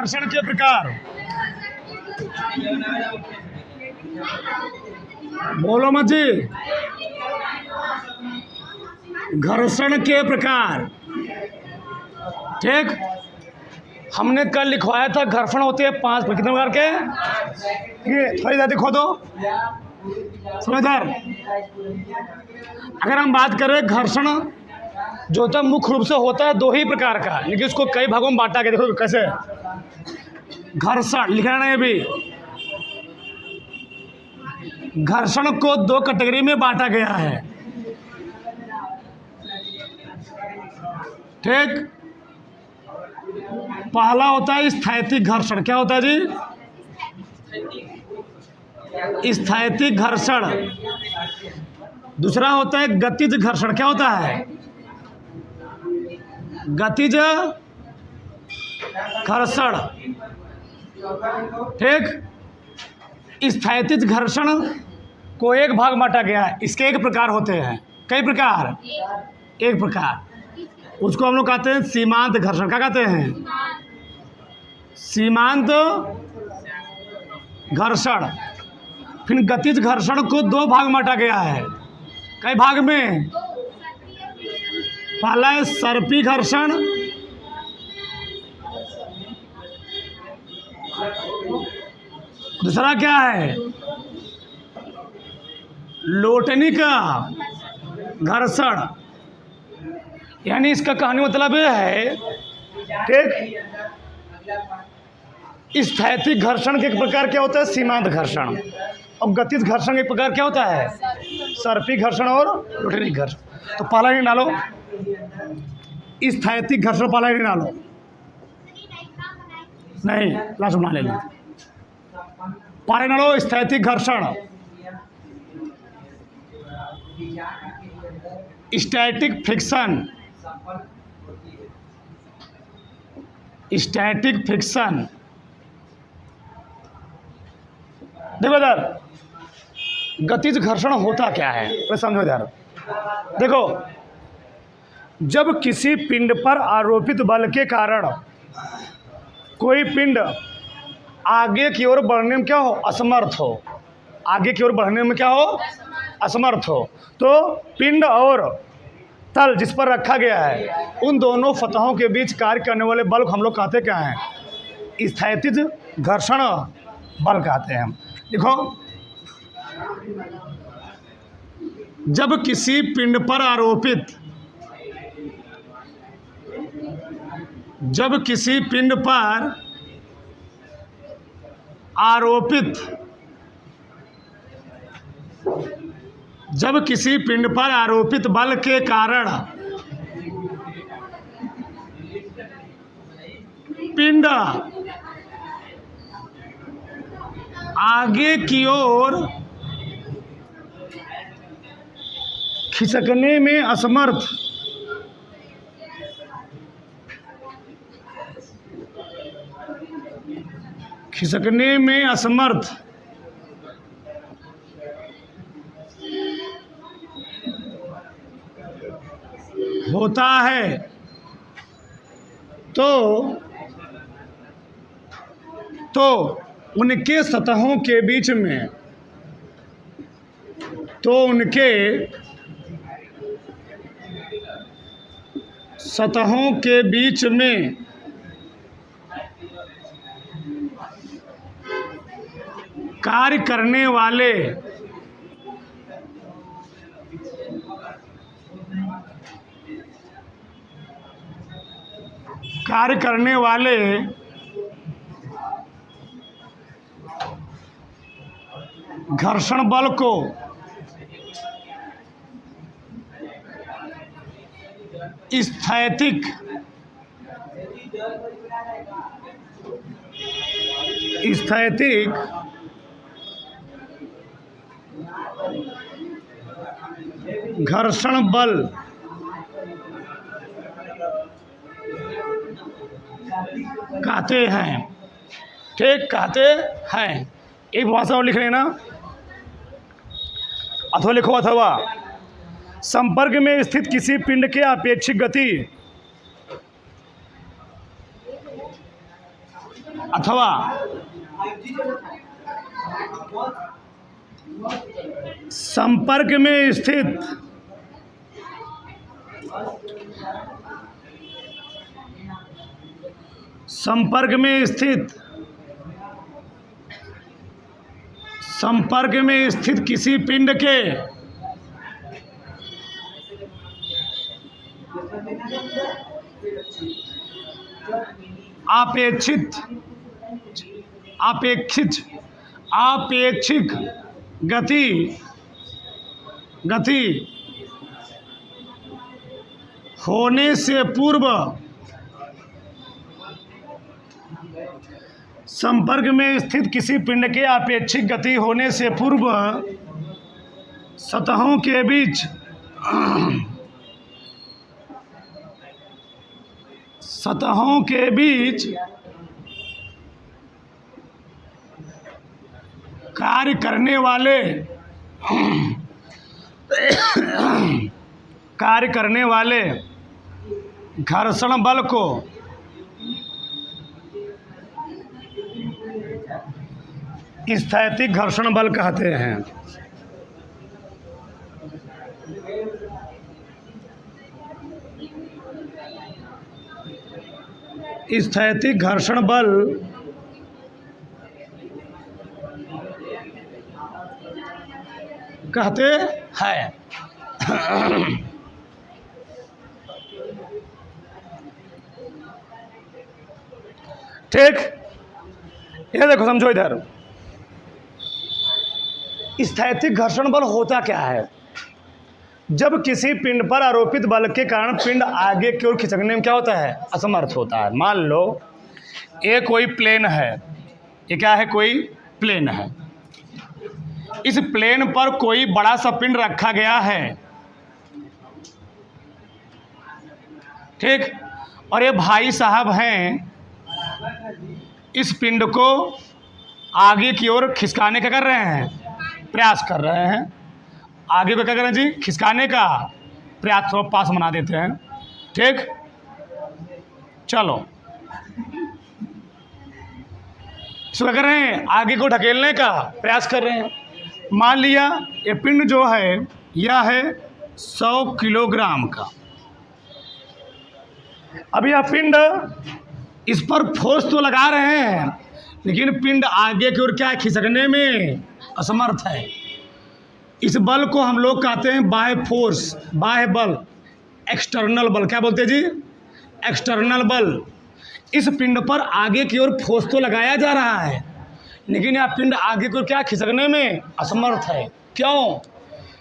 घर्षण के प्रकार। बोलो मत जी। घर्षण के प्रकार। ठीक, हमने कल लिखवाया था घर्षण होते हैं 5 कितने प्रकार के। ये थोड़ी ज़्यादा खोदो समझदार। अगर हम बात करें घर्षण जो होता है मुख्य रूप से होता है 2 ही प्रकार का, लेकिन उसको कई भागों में बांटा गया। देखो कैसे घर्षण लिखना है। ये भी घर्षण को 2 कैटेगरी में बांटा गया है। ठीक, पहला होता है स्थैतिक घर्षण। क्या होता है जी? स्थैतिक घर्षण। दूसरा होता है गतिज घर्षण। क्या होता है? गतिज घर्षण। ठीक, स्थैतिज घर्षण को एक भाग बांटा गया है। इसके एक प्रकार होते हैं। कई प्रकार? एक प्रकार। उसको हम लोग कहते हैं सीमांत घर्षण। क्या कहते हैं? सीमांत घर्षण। फिर गतिज घर्षण को 2 भाग में बांटा गया है। कई भाग में? पहला है सर्पी घर्षण, दूसरा क्या है? लोटनी का घर्षण। यानी इसका कहानी मतलब यह है, ठीक, स्थैतिक घर्षण के एक प्रकार क्या होता है? सीमांत घर्षण। और गतिज घर्षण एक प्रकार क्या होता है? सर्पी घर्षण और लोटनी घर्षण। तो पहला ही डालो स्थैतिक घर्षण। पहला ही डालो, नहीं लास्ट बना ले लो। पहले डालो स्थैतिक घर्षण। Static friction. Static friction. देखो इधर गतिज घर्षण होता क्या है, मैं समझो इधर। देखो, जब किसी पिंड पर आरोपित बल के कारण कोई पिंड आगे की ओर बढ़ने में क्या हो? असमर्थ हो। आगे की ओर बढ़ने में क्या हो? असमर्थ हो। तो पिंड और तल जिस पर रखा गया है उन दोनों सतहों के बीच कार्य करने वाले बल को हम लोग कहते क्या हैं? स्थैतिज घर्षण बल कहते हैं हम। देखो, जब किसी पिंड पर आरोपित जब किसी पिंड पर आरोपित जब किसी पिंड पर आरोपित बल के कारण पिंड आगे की ओर खिसकने में असमर्थ होता है तो उनके सतहों के बीच में कार्य करने वाले घर्षण बल को स्थैतिक घर्षण बल कहते हैं। ठीक, कहते हैं। एक भाषा और लिख लेना, अथवा लिखो अथवा संपर्क में स्थित किसी पिंड के अपेक्षिक गति अथवा संपर्क में स्थित किसी पिंड के आपेक्षिक गति होने से पूर्व संपर्क में स्थित किसी पिंड के आपेक्षिक गति होने से पूर्व सतहों के बीच कार्य करने वाले घर्षण बल को स्थैतिक घर्षण बल कहते हैं। स्थैतिक घर्षण बल कहते हैं। ठीक, ये देखो, समझो इधर स्थैतिक घर्षण बल होता क्या है। जब किसी पिंड पर आरोपित बल के कारण पिंड आगे की ओर खिसकने में क्या होता है, असमर्थ होता है। मान लो ये कोई प्लेन है, ये क्या है, कोई प्लेन है। इस प्लेन पर कोई बड़ा सा पिंड रखा गया है, ठीक, और ये भाई साहब हैं इस पिंड को आगे की ओर खिसकाने का कर रहे हैं, प्रयास कर रहे हैं। आगे को क्या करें जी, खिसकाने का प्रयास, थोड़ा पास बना देते हैं। ठीक, चलो इसको क्या कर रहे हैं, आगे को ढकेलने का प्रयास कर रहे हैं। मान लिया ये पिंड जो है यह है 100 किलोग्राम का। अब यह पिंड, इस पर फोर्स तो लगा रहे हैं, लेकिन पिंड आगे की ओर क्या है, खिसकने में असमर्थ है। इस बल को हम लोग कहते हैं बाह्य फोर्स, बाह्य बल, एक्सटर्नल बल। क्या बोलते हैं जी, एक्सटर्नल बल। इस पिंड पर आगे की ओर फोर्स तो लगाया जा रहा है, लेकिन यह पिंड आगे की ओर क्या, खिसकने में असमर्थ है। क्यों?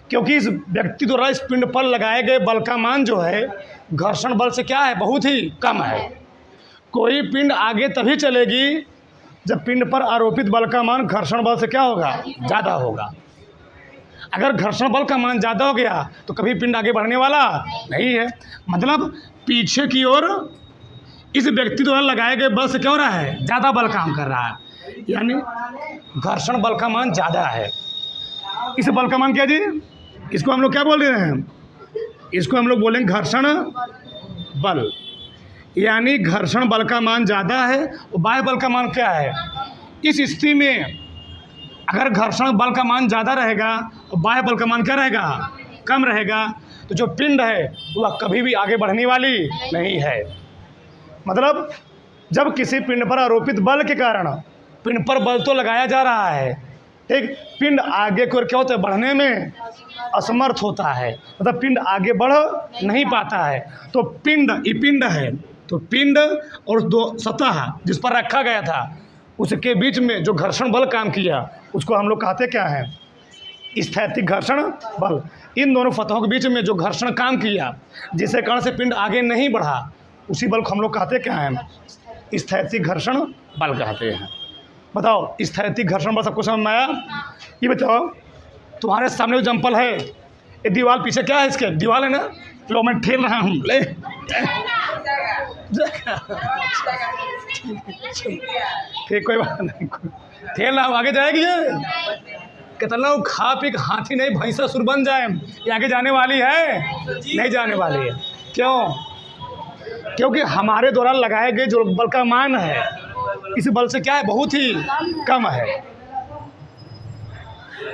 क्योंकि इस व्यक्ति द्वारा इस पिंड पर लगाए गए बल का मान जो है घर्षण बल से क्या है, बहुत ही कम है। कोई पिंड आगे तभी चलेगी जब पिंड पर आरोपित बल का मान घर्षण बल से क्या होगा, ज़्यादा होगा। अगर घर्षण बल का मान ज़्यादा हो गया तो कभी पिंड आगे बढ़ने वाला नहीं है। मतलब पीछे की ओर इस व्यक्ति द्वारा लगाए गए बल से क्या हो रहा है, ज़्यादा बल काम कर रहा है, यानी घर्षण बल का मान ज़्यादा है। इस बल का मान क्या जी, इसको हम लोग क्या बोल रहे हैं, इसको हम लोग बोलेंगे घर्षण बल। यानी घर्षण बल का मान ज़्यादा है और बाह्य बल का मान क्या है। इस स्थिति में अगर घर्षण बल का मान ज़्यादा रहेगा और बाह्य बल का मान क्या रहेगा, कम रहेगा, तो जो पिंड है वह कभी भी आगे बढ़ने वाली नहीं है। मतलब जब किसी पिंड पर आरोपित बल के कारण पिंड पर बल तो लगाया जा रहा है, ठीक, पिंड आगे की ओर क्या होता है, बढ़ने में असमर्थ होता है, मतलब पिंड आगे बढ़ नहीं पाता है। तो पिंड, ये पिंड है, तो पिंड और दो सतह जिस पर रखा गया था उसके बीच में जो घर्षण बल काम किया उसको हम लोग कहते क्या है, स्थैतिक घर्षण बल। इन दोनों सतहों के बीच में जो घर्षण काम किया जिसके कारण से पिंड आगे नहीं बढ़ा, उसी बल को हम लोग कहते क्या हैं, स्थैतिक घर्षण बल कहते हैं। बताओ स्थैतिक घर्षण बल सबको समझ में आया? ये बताओ तुम्हारे सामने जो जंपल है, ये दीवार पीछे क्या है, इसके दीवार है ना, लो मैं ठेल रहा हूँ, ले ठीक, कोई बात नहीं, ठेल रहा हूँ, आगे जाएगी ये। कितना खा पी हाथी नहीं भैंसा सुर बन जाए, ये आगे जाने वाली है, नहीं जाने वाली है। क्यों? क्योंकि हमारे द्वारा लगाए गए जो बल का मान है इस बल से क्या है, बहुत ही कम है।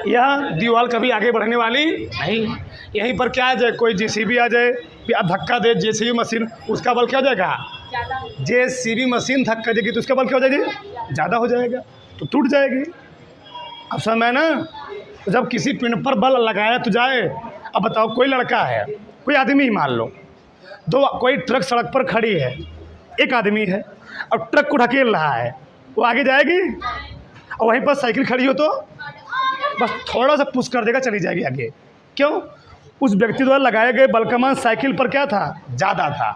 यह दीवार कभी आगे बढ़ने वाली नहीं। यहीं पर क्या आ जाए, कोई जेसीबी आ जाए या धक्का दे जेसीबी मशीन, उसका बल क्या हो जाएगा, जेसीबी मशीन धक्का देगी तो उसका बल क्या हो जाएगी, ज़्यादा हो जाएगा, तो टूट जाएगी। अब समय ना, तो जब किसी पिंड पर बल लगाया तो जाए। अब बताओ, कोई लड़का है, कोई आदमी ही मान लो, कोई ट्रक सड़क पर खड़ी है, एक आदमी है और ट्रक को ढकेल रहा है, वो आगे जाएगी? और वहीं पर साइकिल खड़ी हो तो बस थोड़ा सा पुश कर देगा, चली जाएगी आगे। क्यों? उस व्यक्ति द्वारा लगाए गए बल का मान साइकिल पर क्या था, ज़्यादा था।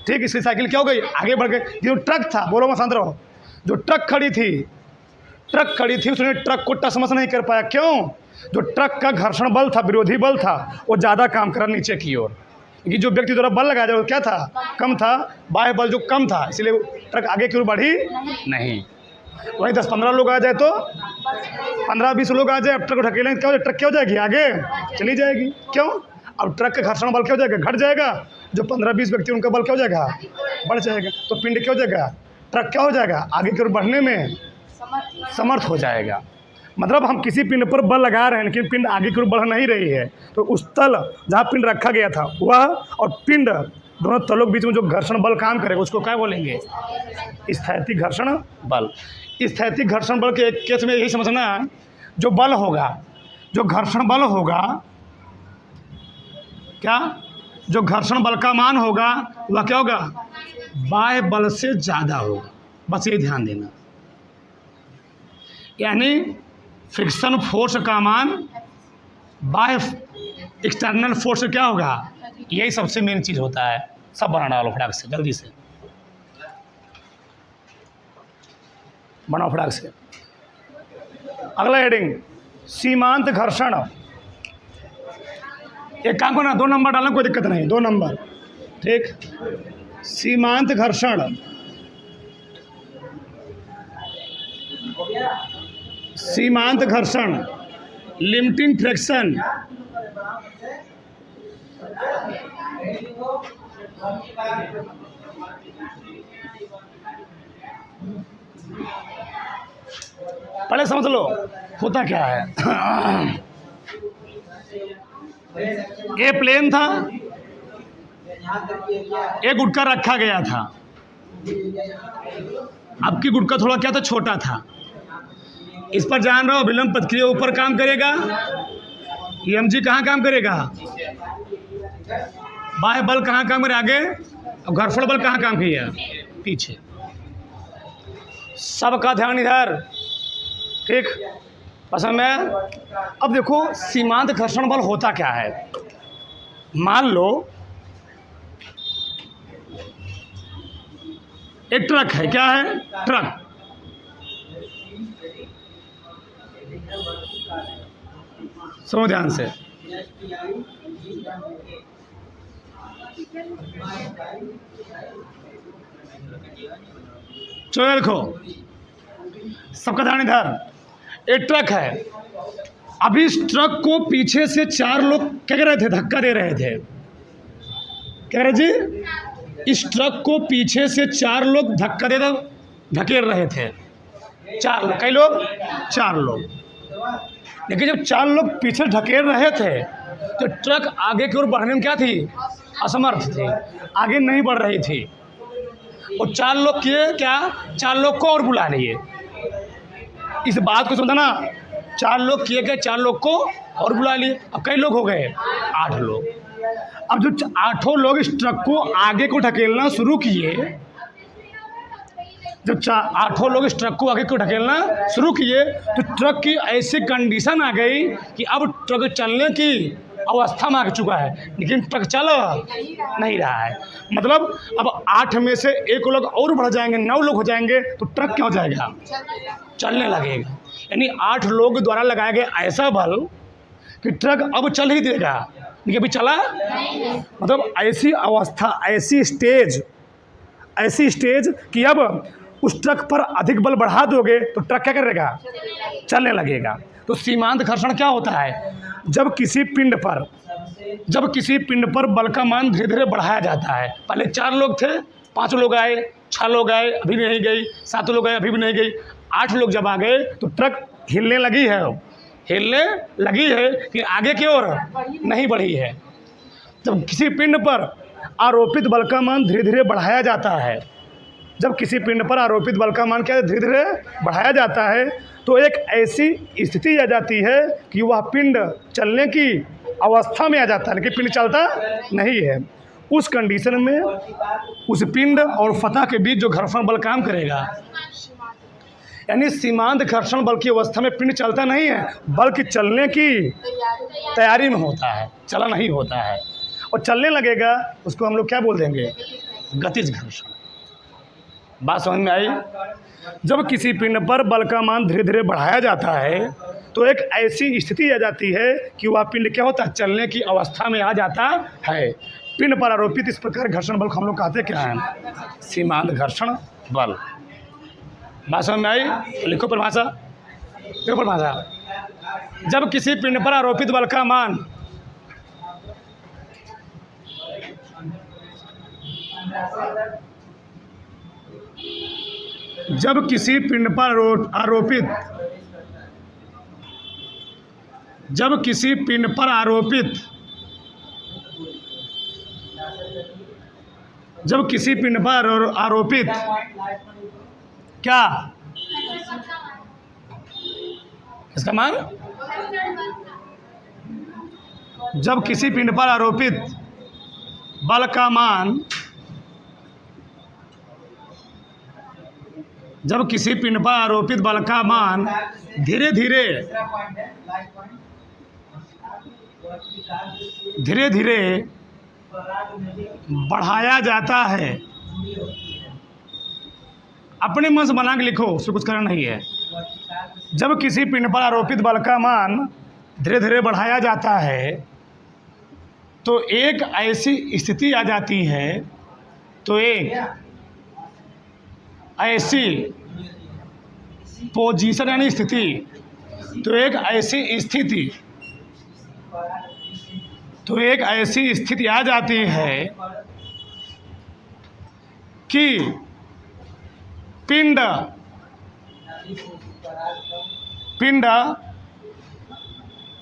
ठीक, इसलिए साइकिल क्या हो गई, आगे बढ़ गई। जो ट्रक था, बोलो मत शांत रहो, जो ट्रक खड़ी थी उसने ट्रक को टसमस नहीं कर पाया। क्यों? जो ट्रक का घर्षण बल था, विरोधी बल था, वो ज़्यादा काम करा नीचे की ओर, क्योंकि जो व्यक्ति द्वारा बल लगाया वो क्या था, कम था, बाह्य बल जो कम था, इसलिए ट्रक आगे की ओर बढ़ी नहीं। वहीं 10-15 लोग आ जाए तो 15-20 लोग आ जाए, अब ट्रक ढकेलें, क्या हो जाए, ट्रक क्या हो जाएगी, आगे चली जाएगी। क्यों? अब ट्रक का घर्षण बल क्या हो जाएगा, घट जाएगा। जो 15-20 व्यक्ति उनका बल क्या हो जाएगा, बढ़ जाएगा। तो पिंड क्या हो जाएगा, ट्रक क्या हो जाएगा, आगे की ओर बढ़ने में समर्थ हो जाएगा। मतलब हम किसी पिंड पर बल लगा रहे हैं, लेकिन पिंड आगे की ओर बढ़ नहीं रही है, तो उस तल जहाँ पिंड रखा गया था वह और पिंड दोनों तलों के बीच में जो घर्षण बल काम करेगा उसको क्या बोलेंगे, स्थैतिक घर्षण बल। स्थैतिक घर्षण बल के एक केस में यही समझना है, जो बल होगा, जो घर्षण बल होगा, क्या, जो घर्षण बल का मान होगा वह क्या होगा, बाह्य बल से ज़्यादा होगा। बस ये ध्यान देना, यानी फ्रिक्शन फोर्स का मान बाह्य एक्सटर्नल फोर्स क्या होगा, यही सबसे मेन चीज़ होता है। सब बना डालो फटाक से, जल्दी से बनाओ फटाक से। अगला हेडिंग, सीमांत घर्षण। एक काम करना, 2 नंबर डालना, कोई दिक्कत नहीं, 2 नंबर, ठीक। सीमांत घर्षण, सीमांत घर्षण, लिमिटिंग फ्रिक्शन, पहले समझ लो होता क्या है। ये प्लेन था, एक गुटका रखा गया था। अब की गुटका थोड़ा क्या था, छोटा था। इस पर जान रहे हो, विलंब प्रतिक्रिया ऊपर काम करेगा, ईएमजी कहाँ काम करेगा, बाह्य बल कहाँ काम करे, आगे, और घर्षण बल कहाँ काम किया, पीछे। सबका ध्यान इधर, ठीक, पसंद में। अब देखो सीमांत घर्षण बल होता क्या है। मान लो एक ट्रक है, क्या है, ट्रक, सुनो ध्यान से। चलो देखो, सबका ध्यान इधर, एक ट्रक है। अभी इस ट्रक को पीछे से 4 लोग क्या कर रहे थे, धक्का दे रहे थे। कह रहे जी, इस ट्रक को पीछे से 4 लोग धक्का दे धकेल रहे थे। 4 लोग, कई लोग, 4 लोग। लेकिन जब 4 लोग पीछे ढकेल रहे थे तो ट्रक आगे की ओर बढ़ने में क्या थी, असमर्थ थी, आगे नहीं बढ़ रही थी। और 4 लोग किए क्या, 4 लोग को और बुला लिए। इस बात को समझना, 4 लोग किए गए, 4 लोग को और बुला लिए। अब कई लोग हो गए, 8 लोग। अब जो 8 लोग इस ट्रक को आगे को ढकेलना शुरू किए, जब 8 लोग इस ट्रक को आगे को ढकेलना शुरू किए तो ट्रक की ऐसी कंडीशन आ गई कि अब ट्रक चलने की अवस्था में आ चुका है, लेकिन ट्रक चल नहीं रहा है। मतलब अब 8 में से 1 लोग और बढ़ जाएंगे, 9 लोग हो जाएंगे, तो ट्रक क्या हो जाएगा, चलने लगेगा। यानी 8 लोग द्वारा लगाया गया ऐसा बल कि ट्रक अब चल ही देगा, लेकिन अभी चला। मतलब ऐसी अवस्था, ऐसी स्टेज कि अब उस ट्रक पर अधिक बल बढ़ा दोगे तो ट्रक क्या करेगा, चलने लगेगा। तो सीमांत घर्षण क्या होता है, जब किसी पिंड पर बल का मान धीरे धीरे बढ़ाया जाता है। पहले 4 लोग थे, 5 लोग आए, 6 लोग आए अभी भी नहीं गई, 7 लोग आए अभी भी नहीं गई, 8 लोग जब आ गए तो ट्रक हिलने लगी है, हिलने लगी है कि आगे की ओर नहीं बढ़ी है। जब किसी पिंड पर आरोपित बल का मान धीरे धीरे बढ़ाया जाता है, जब किसी पिंड पर आरोपित बल का मान क्या धीरे धीरे बढ़ाया जाता है, तो एक ऐसी स्थिति आ जाती है कि वह पिंड चलने की अवस्था में आ जाता है, लेकिन पिंड चलता नहीं है। उस कंडीशन में उस पिंड और फतह के बीच जो घर्षण बल काम करेगा, यानी सीमांत घर्षण बल की अवस्था में पिंड चलता नहीं है, बल्कि चलने की तैयारी में होता है, चला नहीं होता है, और चलने लगेगा उसको हम लोग क्या बोल देंगे, गतिज घर्षण। बात समझ में आई? जब किसी पिंड पर बल का मान धीरे धीरे बढ़ाया जाता है तो एक ऐसी स्थिति आ जाती है कि वह पिंड क्या होता है, चलने की अवस्था में आ जाता है। पिंड पर आरोपित इस प्रकार घर्षण बल को हम लोग कहते क्या है, सीमांत घर्षण बल। बात समझ में आई? लिखो परिभाषा, लिखो परिभाषा। जब किसी पिंड पर आरोपित बल का मान जब किसी पिंड पर आरोपित जब किसी पिंड पर आरोपित जब किसी पिंड पर आरोपित क्या इसका मान, जब किसी पिंड पर आरोपित बल का मान जब किसी पिंड पर आरोपित बल का मान धीरे धीरे बढ़ाया जाता है, अपने मन से बना के लिखो, उससे कुछ करना नहीं है। जब किसी पिंड पर आरोपित बल का मान धीरे धीरे बढ़ाया जाता है तो एक ऐसी स्थिति आ जाती है, तो एक ऐसी पोजीशन यानी स्थिति, तो एक ऐसी स्थिति आ जाती है कि पिंड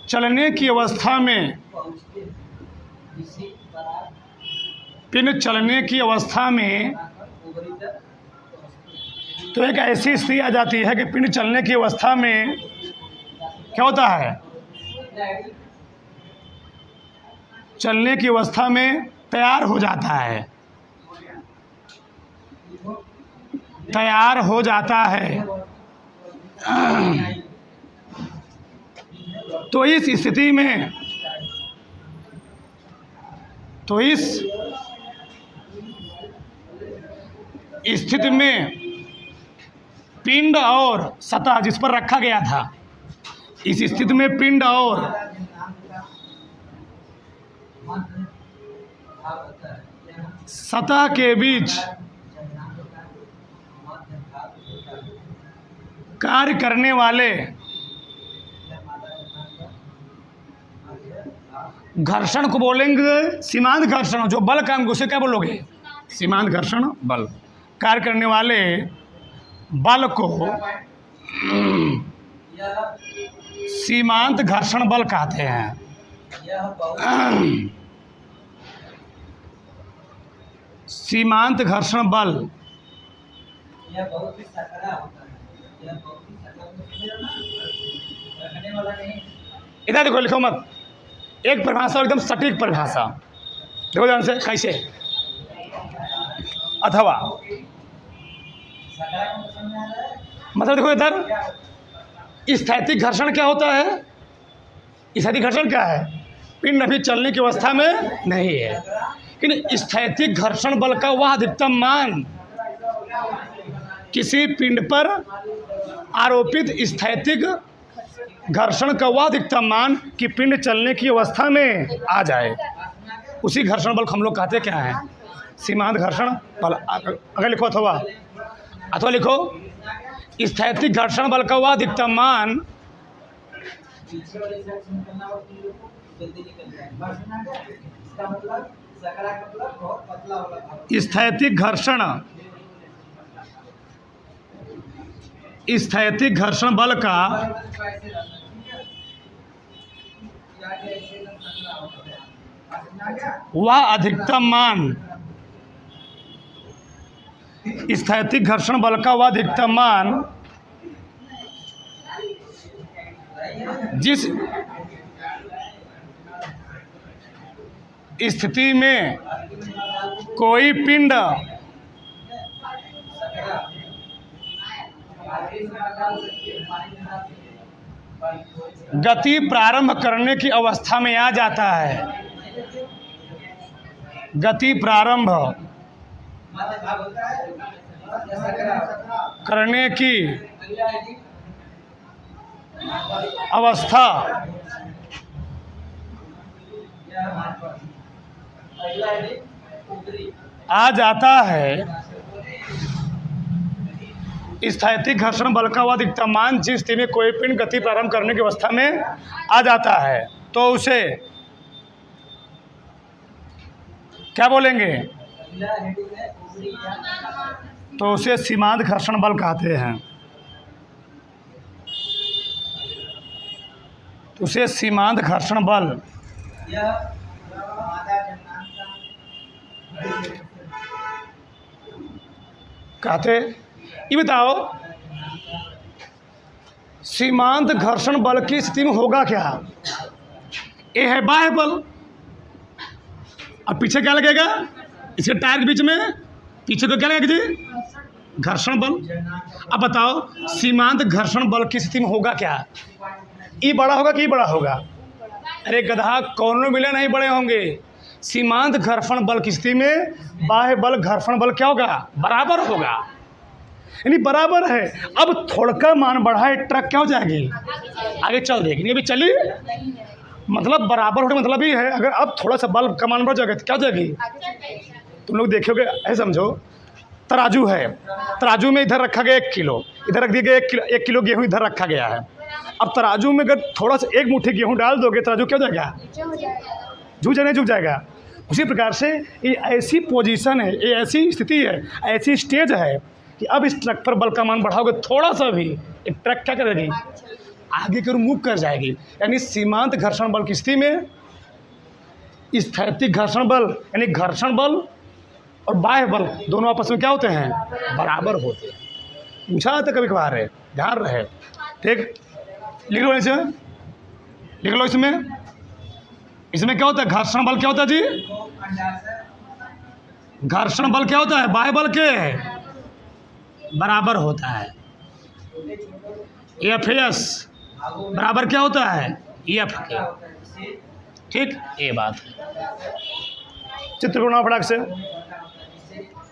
चलने की अवस्था में तो एक ऐसी स्थिति आ जाती है कि पिंड चलने की अवस्था में क्या होता है, चलने की अवस्था में तैयार हो जाता है। तो इस स्थिति में पिंड और सतह जिस पर रखा गया था, इस स्थिति में पिंड और सतह के बीच कार्य करने वाले घर्षण को बोलेंगे सीमांत घर्षण। जो बल काम उसे क्या बोलोगे, सीमांत घर्षण बल। कार्य करने वाले बल को सीमांत घर्षण बल कहते हैं। सीमांत घर्षण बल इधर देखो, लिखो मत, एक परिभाषा एकदम सटीक परिभाषा देखो ध्यान से कैसे। अथवा मतलब देखो इधर स्थैतिक घर्षण क्या होता है, स्थैतिक घर्षण क्या है, पिंड अभी चलने की अवस्था में नहीं है, लेकिन स्थैतिक घर्षण बल का वह अधिकतम मान किसी पिंड पर आरोपित स्थैतिक घर्षण का वह अधिकतम मान कि पिंड चलने की अवस्था में आ जाए, उसी घर्षण बल को हम लोग कहते क्या है, सीमांत घर्षण बल। अगर लिखो अथवा लिखो स्थैतिक घर्षण बल का वह अधिकतम मान स्थैतिक घर्षण स्थैतिक घर्षण बल का वह अधिकतम मान, स्थैतिक घर्षण बल का वह अधिकतम मान जिस स्थिति में कोई पिंड गति प्रारंभ करने की अवस्था में आ जाता है, गति प्रारंभ करने की अवस्था आ जाता है, स्थैतिक घर्षण बल का वह अधिकतम मान जिस स्थिति में कोई पिंड गति प्रारंभ करने की अवस्था में आ जाता है, तो उसे क्या बोलेंगे? तो उसे सीमांत घर्षण बल कहते हैं। तो उसे सीमांत घर्षण बल कहते। ये बताओ, सीमांत घर्षण बल की स्थिति में होगा क्या? ये है बाह्य बल, और पीछे क्या लगेगा? इसके टायर के बीच में पीछे तो क्या लगेगा जी? घर्षण बल। अब बताओ, सीमांत घर्षण बल की स्थिति में होगा क्या? ई बड़ा होगा कि ई बड़ा होगा? अरे गधा, कौनों मिले नहीं बड़े होंगे। सीमांत घर्षण बल की स्थिति में बाह्य बल घर्षण बल क्या होगा? बराबर होगा, यानी बराबर है। अब थोड़ा मान बढ़ा है, ट्रक क्या हो जाएगी? आगे चल देगी। अभी चली, मतलब बराबर होने मतलब ही है। अगर अब थोड़ा सा बल का मान बढ़ जाएगा तो क्या हो जाएगी? तुम लोग देखोगे, ऐसे समझो, तराजू है, तराजू में इधर रखा गया 1 किलो, इधर रख दिया गया 1 किलो गेहूँ इधर रखा गया है। अब तराजू में अगर थोड़ा सा 1 मुट्ठी गेहूँ डाल दोगे, तराजू क्या हो जाएगा? झुक जाएगा। उसी प्रकार से ये ऐसी पोजीशन है, ये ऐसी स्थिति है, ऐसी स्टेज है कि अब इस ट्रक पर बल का मान बढ़ाओगे थोड़ा सा भी, एक ट्रक क्या करेगी? आगे की ओर मूव कर जाएगी। यानी सीमांत घर्षण बल की स्थिति में स्थैतिक घर्षण बल, यानी घर्षण बल और बाह्य बल दोनों आपस में क्या होते हैं? बराबर होते हैं। पूछा जाता कभी कभार है, ध्यान रहे। ठीक, लिख लो इसे, लिख लो इसमें। इसमें क्या होता है? घर्षण बल क्या होता है जी? घर्षण बल क्या होता है? बाह्य बल के बराबर होता है। एफ बराबर क्या होता है? एफ के। ठीक, ये बात है। चित्र बनाओ फटाक से,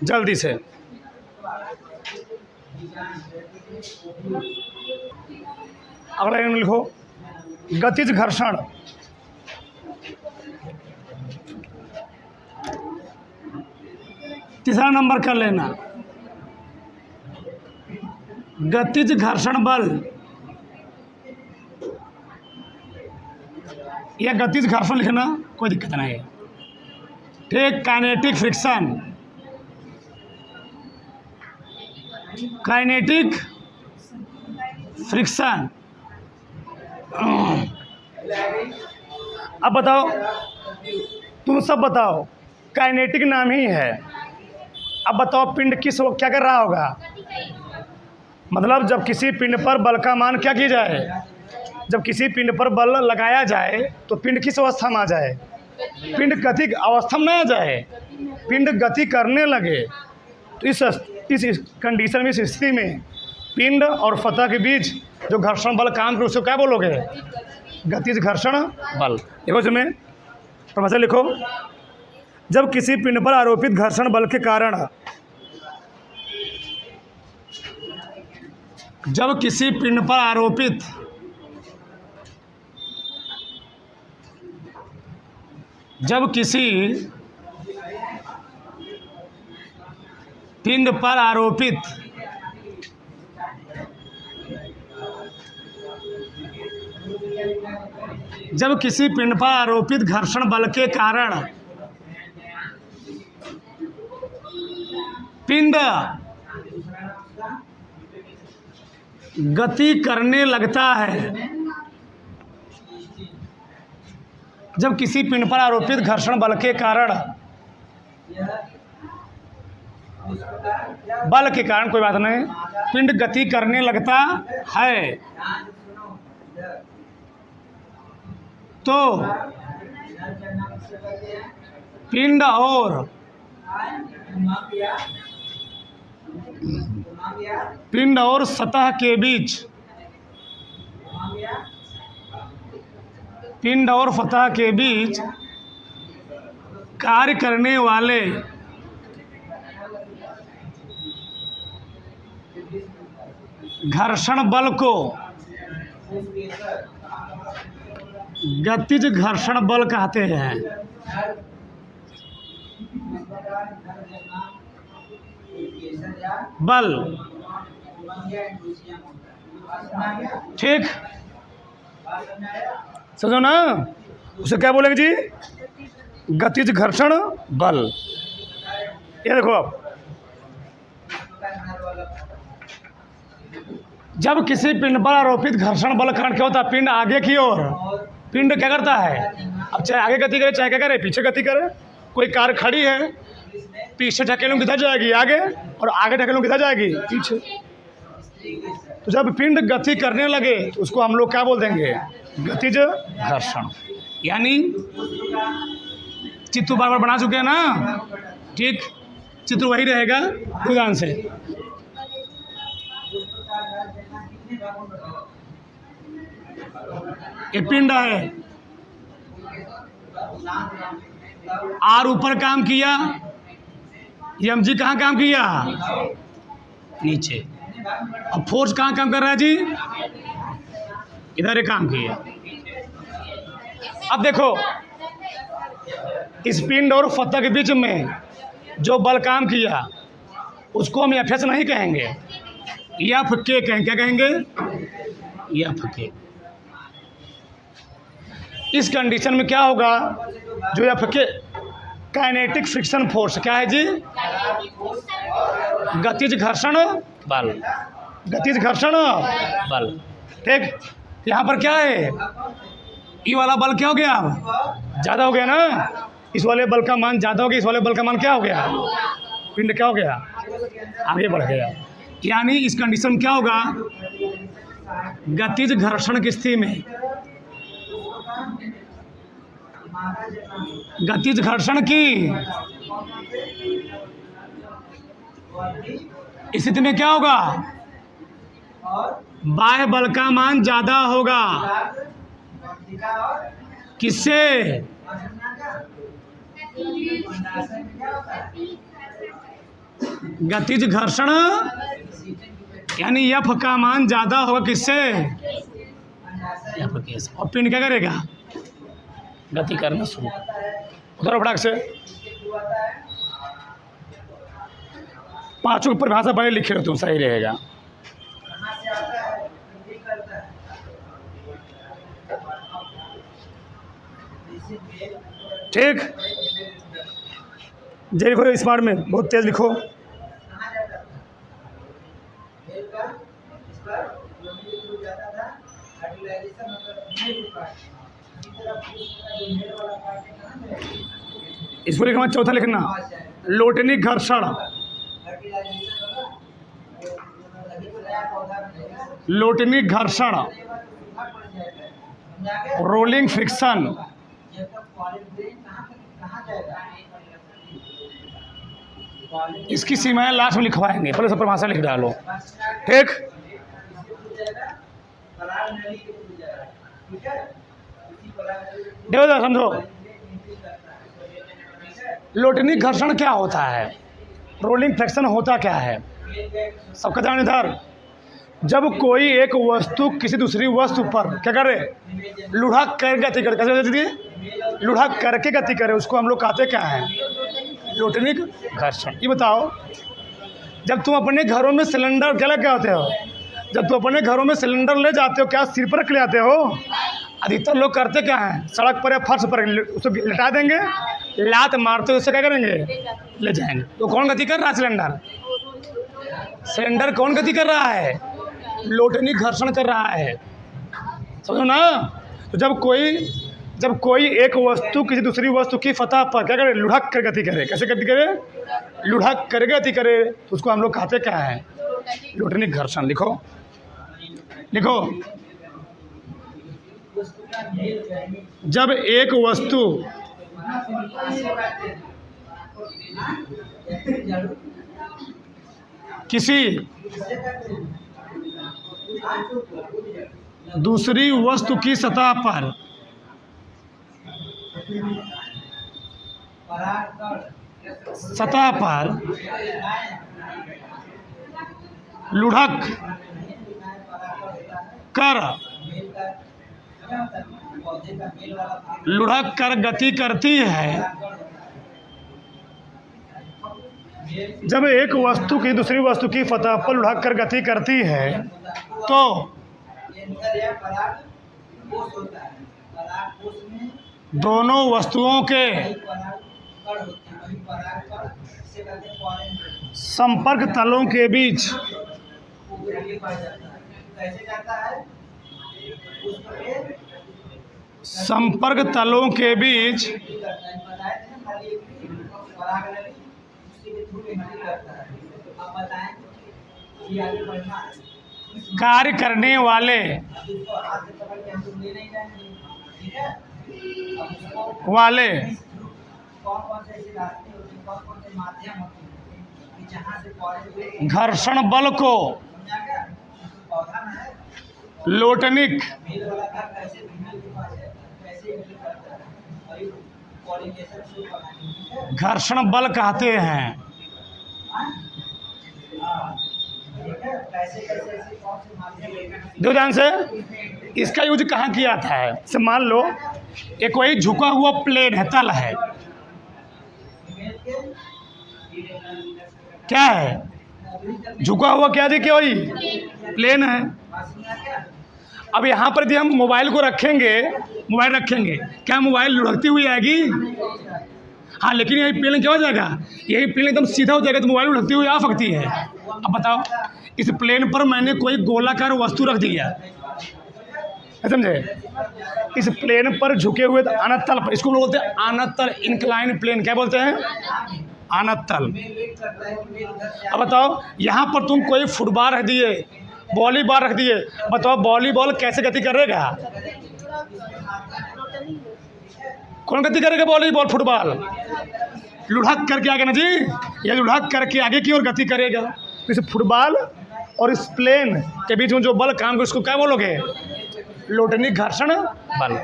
जल्दी से। अगला लाइन लिखो, गतिज घर्षण। तीसरा नंबर कर लेना, गतिज घर्षण बल या गतिज घर्षण लिखना, कोई दिक्कत नहीं है। ठीक, काइनेटिक फ्रिक्शन, काइनेटिक फ्रिक्शन। अब बताओ, तुम सब बताओ, काइनेटिक नाम ही है। अब बताओ, पिंड किस वक्त क्या कर रहा होगा? मतलब जब किसी पिंड पर बल का मान क्या किया जाए? जब किसी पिंड पर बल लगाया जाए तो पिंड किस अवस्था में आ जाए? पिंड गति अवस्था में ना आ जाए, पिंड गति करने लगे। तो इस कंडीशन में, इस स्थिति में पिंड और फतह के बीच जो घर्षण बल काम करे उसको क्या बोलोगे? गतिज घर्षण बल। देखो इसमें प्रोफेसर लिखो, जब किसी पिंड पर आरोपित घर्षण बल के कारण, जब किसी पिंड पर आरोपित जब किसी पिंड पर आरोपित जब किसी पिंड पर आरोपित घर्षण बल के कारण पिंड गति करने लगता है। जब किसी पिंड पर आरोपित घर्षण बल के कारण कोई बात नहीं, पिंड गति करने लगता है तो पिंड और सतह के बीच कार्य करने वाले घर्षण बल को गतिज घर्षण बल कहते हैं। बल, ठीक, समझो ना, उसे क्या बोलेंगे जी? गतिज घर्षण बल। ये देखो, अब जब किसी पिंड पर आरोपित घर्षण बल कारण क्या होता है? पिंड आगे की ओर, पिंड क्या करता है? अब चाहे आगे गति करे, चाहे क्या करे, पीछे गति करे। कोई कार खड़ी है, पीछे ढकेलूं किधर जाएगी? आगे, और आगे ढकेलूं किधर जाएगी? पीछे। तो जब पिंड गति करने लगे तो उसको हम लोग क्या बोल देंगे? गतिज घर्षण। यानी चित्र बार बार बना चुके हैं ना, ठीक, चित्र वही रहेगा खुदान से। ये पिंड है, आर ऊपर काम किया, एम जी कहाँ काम किया? नीचे। अब फोर्स कहाँ काम कर रहा है जी? इधर ही काम किया। अब देखो, इस पिंड और फत्ता के बीच में जो बल काम किया उसको हम एफ एस नहीं कहेंगे, एफ के कहेंगे। क्या कहेंगे? एफ के। इस कंडीशन में क्या होगा? जो एफ के काइनेटिक फ्रिक्शन फोर्स क्या है जी? गतिज घर्षण बल। गतिज घर्षण बल, ठीक। यहाँ पर क्या है? ये वाला बल क्या हो गया? ज़्यादा हो गया ना, इस वाले बल का मान ज़्यादा हो गया, इस वाले बल का मान क्या हो गया? पिंड क्या हो गया? आगे बढ़ गया। यानी इस कंडीशन में क्या होगा? गतिज घर्षण की स्थिति में, गतिज घर्षण की स्थिति में क्या होगा? बाह्य बल का मान ज्यादा होगा। किससे? गतिज घर्षण, यानी एफ का मान ज्यादा होगा किससे? एफ के से। और पिंड क्या करेगा? गति करना शुरू। उधर फटाक से पांचों की परिभाषा पहले लिखे रहो तुम, सही रहेगा। ठीक, जे लिखो स्मार्ट में, बहुत तेज लिखो। इसको लिखना, चौथा लिखना, लोटनी घर्षण। लोटनी घर्षण, रोलिंग फ्रिक्शन। इसकी सीमाएं लास्ट में लिखवाएंगे, पहले सब परिभाषा लिख डालो, ठीक। देखो समझो, लोटनी घर्षण क्या होता है, रोलिंग फ्रिक्शन होता क्या है, सबका ध्यान इधर। जब कोई एक वस्तु किसी दूसरी वस्तु पर क्या करे? लुढ़क कर गति करे। कैसे गति? लुढ़क करके गति करे, उसको हम लोग कहते क्या है? लोटनी घर्षण। ये बताओ, जब तुम अपने घरों में सिलेंडर क्या होते हो? जब तुम अपने घरों में सिलेंडर ले जाते हो, क्या सिर पर रख ले आते हो? अधिकतर लोग करते क्या हैं? सड़क पर या फर्श पर उसको लिटा देंगे, लात मारते हुए उससे क्या करेंगे? ले जाएंगे। तो कौन गति कर रहा है? सिलेंडर। सिलेंडर कौन गति कर रहा है? लोटनी घर्षण कर रहा है, समझो ना। तो जब कोई एक वस्तु किसी दूसरी वस्तु की सतह पर क्या करे, लुढ़क कर गति करे। कैसे गति करे? लुढ़क कर गति करे, तो उसको हम लोग कहते क्या है? लोटनी घर्षण। लिखो जब एक वस्तु किसी दूसरी वस्तु की सतह पर लुढ़क कर गति करती है। जब एक वस्तु की दूसरी वस्तु की सतह पर लुढ़क कर गति करती है तो दोनों वस्तुओं के संपर्क तलों के बीच कार्य करने वाले घर्षण बल को लोटनिक घर्षण बल कहते हैं। दो ध्यान से, इसका यूज कहाँ किया था है? से मान लो एक कोई झुका हुआ प्लेन है, तल है, क्या है? झुका हुआ क्या थी? क्या वही प्लेन है। अब यहाँ पर यदि हम मोबाइल को रखेंगे, क्या मोबाइल लुढ़कती हुई आएगी? हाँ, लेकिन यही प्लेन क्या हो जाएगा? यही प्लेन एकदम सीधा हो जाएगा तो मोबाइल लुढ़कती हुई आ सकती है। अब बताओ, इस प्लेन पर मैंने कोई गोलाकार वस्तु रख दिया, समझे? इस प्लेन पर झुके हुए अनतल पर, इसको बोलते हैं अनतल, इंक्लाइन प्लेन। क्या बोलते हैं? अनतल। अब बताओ, यहाँ पर तुम कोई फुटबॉल रख दिए, वॉलीबॉल रख दिए, बताओ वॉलीबॉल कैसे गति करेगा? कौन गति करेगा? वॉलीबॉल, फुटबॉल लुढ़क करके आगे ना जी, ये लुढ़क करके आगे की ओर गति करेगा। तो इस फुटबॉल और इस प्लेन के बीच में जो बल काम, उसको क्या बोलोगे? लोटनी घर्षण बल।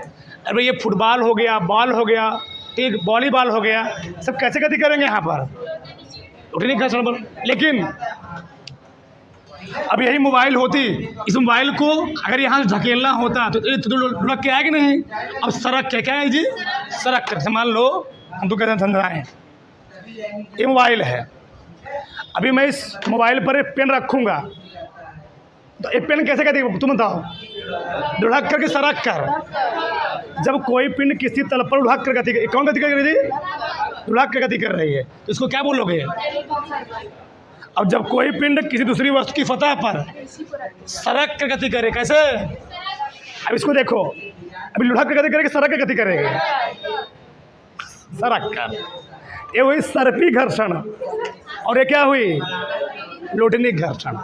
अरे ये फुटबॉल हो गया, बॉल हो गया, एक वॉलीबॉल हो गया, सब कैसे गति करेंगे? यहाँ पर लोटनी घर्षण बल। लेकिन अब यही मोबाइल होती, इस मोबाइल को अगर यहाँ धकेलना होता तो लुढ़क के आएगी नहीं। अब सड़क क्या है जी? सड़क कर, मान लो हम तो कहते हैं धंधाएँ, ये मोबाइल है, अभी मैं इस मोबाइल पर एक पेन रखूँगा तो एक पेन कैसे कहती? तुम बताओ। लुढ़क करके सड़क कर। जब कोई पिंड किसी तल पर लुढ़क कर गति, कौन गति कर रही थी? लुढ़क कर गति कर रही है, तो इसको क्या बोलोगे? अब जब कोई पिंड किसी दूसरी वस्तु की सतह पर सड़क कर गति करे, कैसे? अब इसको देखो, अभी लुढ़क कर गति करेगी, सड़क कर गति करेगी, सड़क कर। ये हुई सर्पी घर्षण, और ये क्या हुई? लोटनी घर्षण।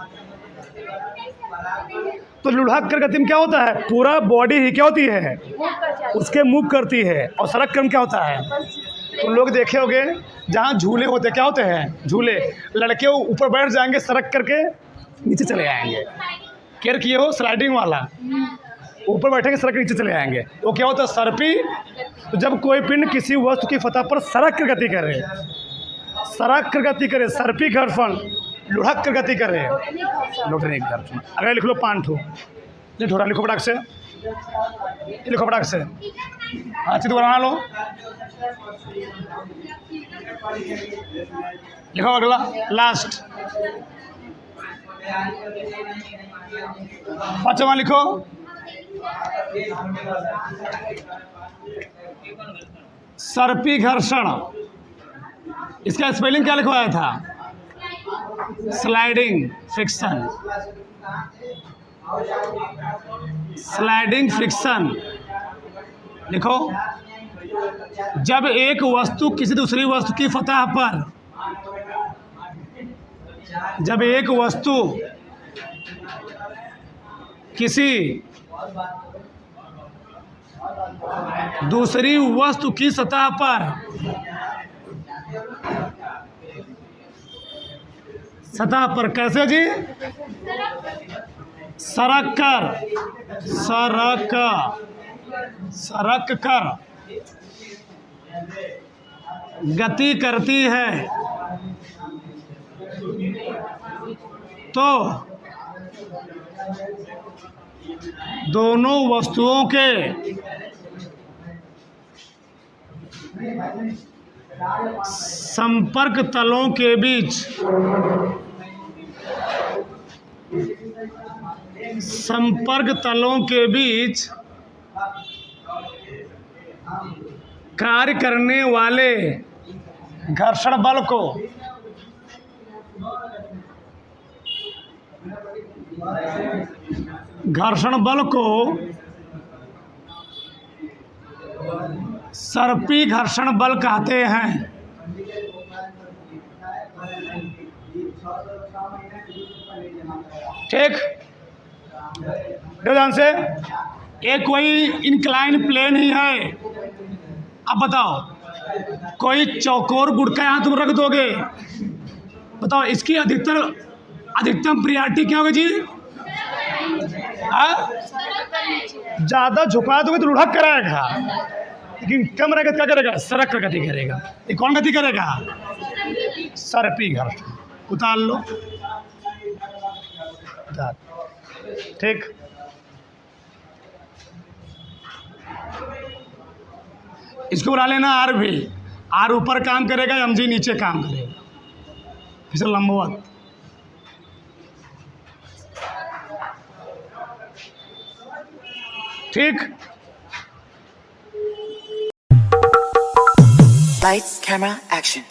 तो लुढ़क कर गति में क्या होता है? पूरा बॉडी ही क्या होती है? उसके मूव करती है। और सड़क क्रम क्या होता है? तुम लोग देखे होगे जहाँ झूले होते, क्या होते हैं? झूले, लड़के ऊपर बैठ जाएंगे, सड़क करके नीचे चले आएंगे। केयर किए हो? स्लाइडिंग वाला, ऊपर बैठेंगे, सड़क के नीचे चले आएंगे। वो क्या होता है? सर्पी। तो जब कोई पिंड किसी वस्तु की सतह पर सड़क कर गति करे, सर्पी घर्षण, लुढ़क कर गति करे, लोटनी घर्षण। अगर लिख लो 5 ठो, लिखो लिखो फटाक से, लिखो फटाक से, हाँ चित्र बना लो, लिखो अगला लास्ट 5वां लिखो। सर्पी घर्षण, इसका स्पेलिंग क्या लिखवाया था? Sliding friction. Sliding friction. लिखो, जब एक वस्तु किसी दूसरी वस्तु की सतह पर, जब एक वस्तु किसी दूसरी वस्तु की सतह पर कैसे जी? सरक कर गति करती है तो दोनों वस्तुओं के संपर्क तलों के बीच कार्य करने वाले घर्षण बल को सर्पी घर्षण बल कहते हैं। ठीक, ध्यान से, एक कोई इंक्लाइन प्लेन ही है। अब बताओ, कोई चौकोर गुटका यहाँ तुम रख दोगे, बताओ इसकी अधिकतम प्रियॉरिटी क्या होगी जी? ज़्यादा झुका दोगे तो लुढ़क कराएगा, लेकिन कम रहेगा क्या करेगा? सरक कर गति करेगा। ये कौन गति करेगा? सर्पी घर्षण। उतार लो, ठीक। इसको बुला लेना आर भी। आर ऊपर काम करेगा, एम जी नीचे काम करेगा, फिर से लंबवत। ठीक। Lights, camera, action.